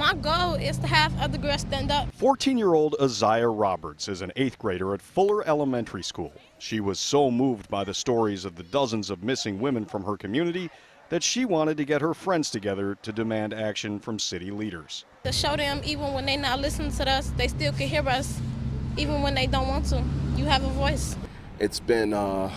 My goal is to have other girls stand up. 14-year-old Isaiah Roberts is an 8th grader at Fuller Elementary School. She was so moved by the stories of the dozens of missing women from her community that she wanted to get her friends together to demand action from city leaders. To show them even when they're not listening to us, they still can hear us, even when they don't want to. You have a voice. It's been a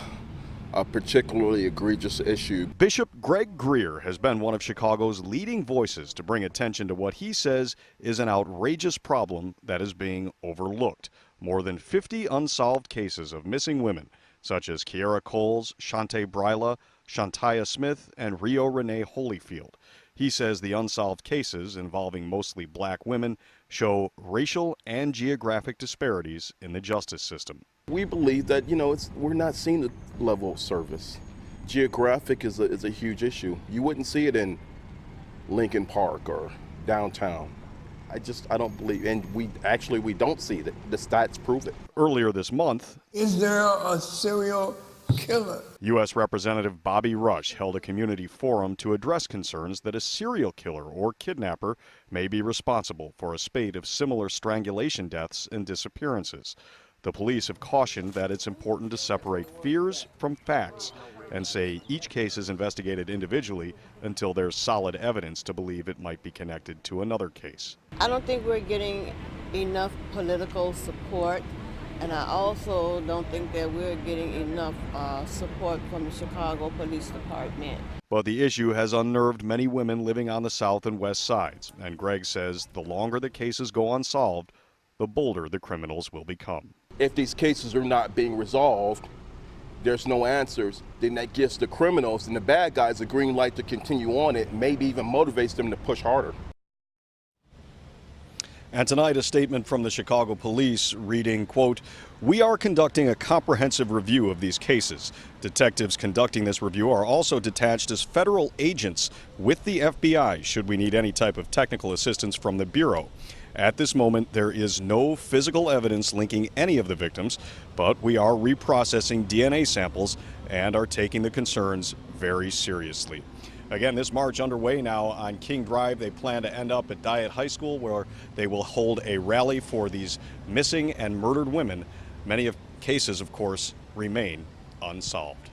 particularly egregious issue. Bishop Greg Greer has been one of Chicago's leading voices to bring attention to what he says is an outrageous problem that is being overlooked. More than 50 unsolved cases of missing women, such as Kiara Coles, Shante Bryla, Shantaya Smith, and Rio Renee Holyfield. He says the unsolved cases, involving mostly black women, show racial and geographic disparities in the justice system. We believe that, we're not seeing the level of service. Geographic is a huge issue. You wouldn't see it in Lincoln Park or downtown. I don't believe, and we don't see it. The stats prove it. Earlier this month, is there a serial killer? U.S. Representative Bobby Rush held a community forum to address concerns that a serial killer or kidnapper may be responsible for a spate of similar strangulation deaths and disappearances. The police have cautioned that it's important to separate fears from facts and say each case is investigated individually until there's solid evidence to believe it might be connected to another case. I don't think we're getting enough political support, and I also don't think that we're getting enough support from the Chicago Police Department. But the issue has unnerved many women living on the south and west sides, and Greg says the longer the cases go unsolved, the bolder the criminals will become. If these cases are not being resolved, there's no answers, then that gives the criminals and the bad guys a green light to continue on it, maybe even motivates them to push harder. And tonight, a statement from the Chicago police reading, quote, "We are conducting a comprehensive review of these cases. Detectives conducting this review are also detached as federal agents with the FBI should we need any type of technical assistance from the Bureau. At this moment, there is no physical evidence linking any of the victims, but we are reprocessing DNA samples and are taking the concerns very seriously." Again, this march underway now on King Drive. They plan to end up at Dyett High School, where they will hold a rally for these missing and murdered women. Many of cases, of course, remain unsolved.